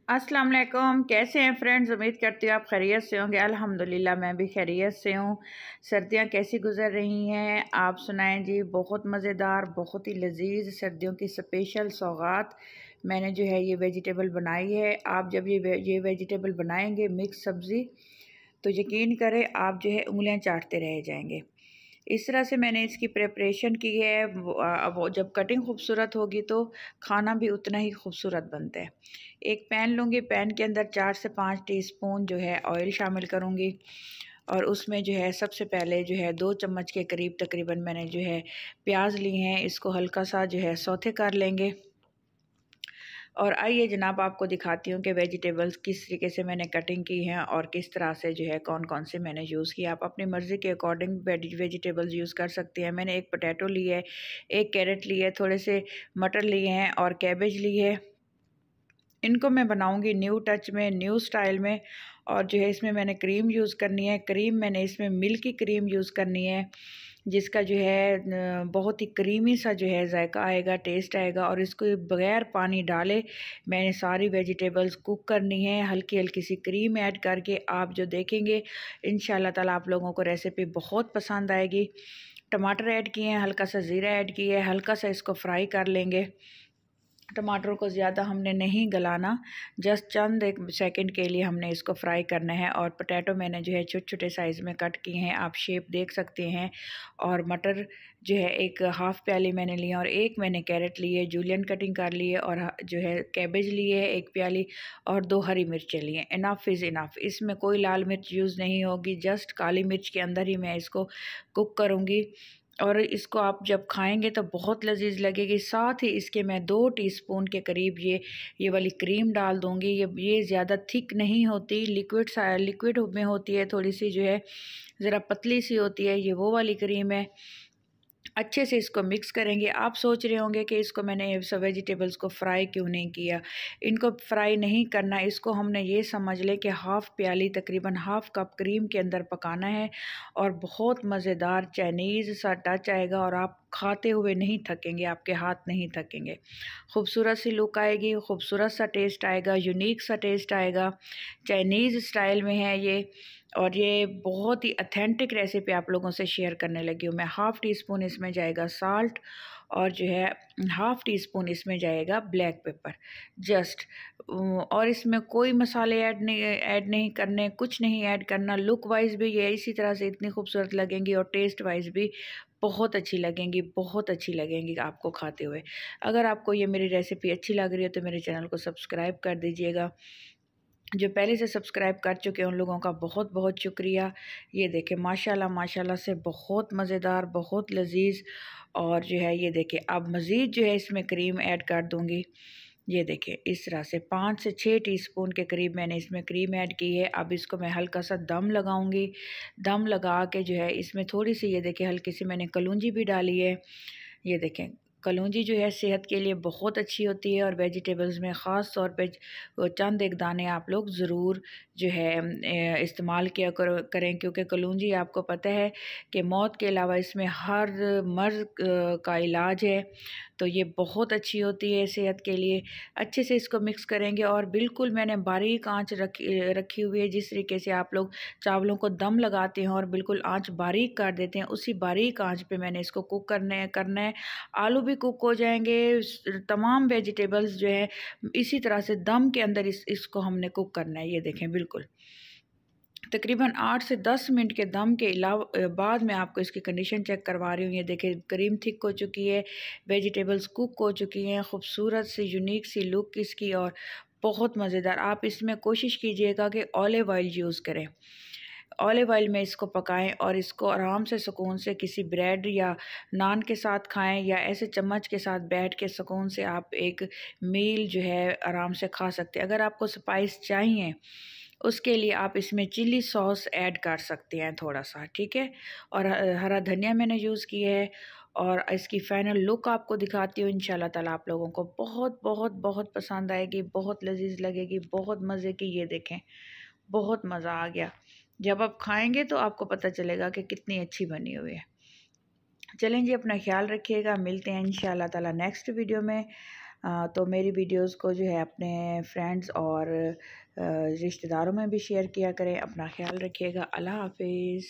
अस्सलाम वालेकुम। कैसे हैं फ्रेंड्स? उम्मीद करती हूँ आप खैरियत से होंगे। अल्हम्दुलिल्लाह मैं भी खैरियत से हूँ। सर्दियाँ कैसी गुजर रही हैं आप सुनाएं जी। बहुत मज़ेदार, बहुत ही लजीज सर्दियों की स्पेशल सौगात मैंने जो है ये वेजिटेबल बनाई है। आप जब ये वेजिटेबल बनाएंगे मिक्स सब्ज़ी, तो यकीन करें आप जो है उंगलियां चाटते रह जाएंगे। इस तरह से मैंने इसकी प्रिपरेशन की है। अब जब कटिंग खूबसूरत होगी तो खाना भी उतना ही खूबसूरत बनता है। एक पैन लूँगी, पैन के अंदर 4 से 5 टीस्पून जो है ऑयल शामिल करूँगी और उसमें जो है सबसे पहले जो है 2 चम्मच के करीब तकरीबन मैंने जो है प्याज लिए हैं। इसको हल्का सा जो है सौते कर लेंगे। और आइए जनाब आपको दिखाती हूँ कि वेजिटेबल्स किस तरीके से मैंने कटिंग की है और किस तरह से जो है कौन कौन से मैंने यूज़ किया। आप अपनी मर्ज़ी के अकॉर्डिंग वेजिटेबल्स यूज़ कर सकते हैं। मैंने एक पोटैटो ली है, एक कैरेट ली है, थोड़े से मटर लिए हैं और कैबेज ली है। इनको मैं बनाऊंगी न्यू टच में, न्यू स्टाइल में। और जो है इसमें मैंने क्रीम यूज़ करनी है। क्रीम मैंने इसमें मिल्क की क्रीम यूज़ करनी है, जिसका जो है बहुत ही क्रीमी सा जो है जायका आएगा, टेस्ट आएगा। और इसको बगैर पानी डाले मैंने सारी वेजिटेबल्स कुक करनी है। हल्की हल्की सी क्रीम ऐड करके आप जो देखेंगे इंशाल्लाह ताला आप लोगों को रेसिपी बहुत पसंद आएगी। टमाटर ऐड किए हैं, हल्का सा ज़ीरा ऐड किया है, हल्का सा इसको फ्राई कर लेंगे। टमाटर को ज़्यादा हमने नहीं गलाना, जस्ट चंद एक सेकंड के लिए हमने इसको फ्राई करना है। और पोटैटो मैंने जो है छोटे छोटे साइज़ में कट किए हैं, आप शेप देख सकते हैं। और मटर जो है एक हाफ़ प्याली मैंने लिया और एक मैंने कैरेट ली है, जूलियन कटिंग कर ली है। और जो है कैबेज लिए है एक प्याली और 2 हरी मिर्चें लिए। Enough is enough. इसमें कोई लाल मिर्च यूज़ नहीं होगी, जस्ट काली मिर्च के अंदर ही मैं इसको कुक करूँगी। और इसको आप जब खाएंगे तो बहुत लजीज लगेगी। साथ ही इसके मैं 2 टीस्पून के करीब ये वाली क्रीम डाल दूँगी। ये ज़्यादा थिक नहीं होती, लिक्विड में होती है, थोड़ी सी जो है ज़रा पतली सी होती है। ये वो वाली क्रीम है। अच्छे से इसको मिक्स करेंगे। आप सोच रहे होंगे कि इसको मैंने सब वेजिटेबल्स को फ्राई क्यों नहीं किया। इनको फ्राई नहीं करना, इसको हमने ये समझ लें कि हाफ़ प्याली तकरीबन हाफ़ कप क्रीम के अंदर पकाना है और बहुत मज़ेदार चाइनीज़ सा टच आएगा और आप खाते हुए नहीं थकेंगे, आपके हाथ नहीं थकेंगे। खूबसूरत सी लुक आएगी, खूबसूरत सा टेस्ट आएगा, यूनिक सा टेस्ट आएगा। चाइनीज़ स्टाइल में है ये। और ये बहुत ही ऑथेंटिक रेसिपी आप लोगों से शेयर करने लगी हूँ मैं। हाफ़ टी स्पून इसमें जाएगा साल्ट और जो है हाफ़ टी स्पून इसमें जाएगा ब्लैक पेपर, जस्ट। और इसमें कोई मसाले ऐड नहीं करने, कुछ नहीं ऐड करना। लुक वाइज भी ये इसी तरह से इतनी खूबसूरत लगेंगी और टेस्ट वाइज भी बहुत अच्छी लगेंगी, बहुत अच्छी लगेंगी आपको खाते हुए। अगर आपको ये मेरी रेसिपी अच्छी लग रही है तो मेरे चैनल को सब्सक्राइब कर दीजिएगा। जो पहले से सब्सक्राइब कर चुके हैं उन लोगों का बहुत बहुत शुक्रिया। ये देखें माशाल्लाह माशाल्लाह से बहुत मज़ेदार, बहुत लजीज। और जो है ये देखें अब मज़ीद जो है इसमें क्रीम ऐड कर दूँगी। ये देखें इस तरह से 5 से 6 टीस्पून के करीब मैंने इसमें क्रीम ऐड की है। अब इसको मैं हल्का सा दम लगाऊंगी। दम लगा के जो है इसमें थोड़ी सी ये देखें हल्की सी मैंने कलौंजी भी डाली है। ये देखें कलौंजी जो है सेहत के लिए बहुत अच्छी होती है और वेजिटेबल्स में ख़ास तौर पे चंद एक दाने आप लोग ज़रूर जो है इस्तेमाल किया करें, क्योंकि कलौंजी आपको पता है कि मौत के अलावा इसमें हर मर्ज़ का इलाज है। तो ये बहुत अच्छी होती है सेहत के लिए। अच्छे से इसको मिक्स करेंगे और बिल्कुल मैंने बारीक आंच रखी हुई है। जिस तरीके से आप लोग चावलों को दम लगाते हैं और बिल्कुल आंच बारीक कर देते हैं, उसी बारीक आंच पे मैंने इसको कुक करना है। आलू भी कुक हो जाएंगे, तमाम वेजिटेबल्स जो है इसी तरह से दम के अंदर इसको हमने कुक करना है। ये देखें बिल्कुल तकरीबन 8 से 10 मिनट के दम के अलावा बाद मैं आपको इसकी कंडीशन चेक करवा रही हूँ। ये देखें क्रीम थिक हो चुकी है, वेजिटेबल्स कुक हो चुकी हैं, खूबसूरत सी यूनिक सी लुक इसकी और बहुत मज़ेदार। आप इसमें कोशिश कीजिएगा कि ऑलिव ऑयल यूज़ करें। ऑलिव ऑयल में इसको पकाएं और इसको आराम से सुकून से किसी ब्रेड या नान के साथ खाएं या ऐसे चम्मच के साथ बैठ के सुकून से आप एक मील जो है आराम से खा सकते हैं। अगर आपको स्पाइस चाहिए उसके लिए आप इसमें चिली सॉस ऐड कर सकते हैं थोड़ा सा, ठीक है। और हरा धनिया मैंने यूज़ किया है। और इसकी फ़ाइनल लुक आपको दिखाती हूँ। इंशाल्लाह ताला आप लोगों को बहुत बहुत बहुत पसंद आएगी, बहुत लजीज लगेगी, बहुत मज़े की। ये देखें बहुत मज़ा आ गया। जब आप खाएंगे तो आपको पता चलेगा कि कितनी अच्छी बनी हुई है। चलें जी अपना ख्याल रखिएगा, मिलते हैं इंशाल्लाह ताला नेक्स्ट वीडियो में। तो मेरी वीडियोस को जो है अपने फ्रेंड्स और रिश्तेदारों में भी शेयर किया करें। अपना ख्याल रखिएगा। अल्लाह हाफिज़।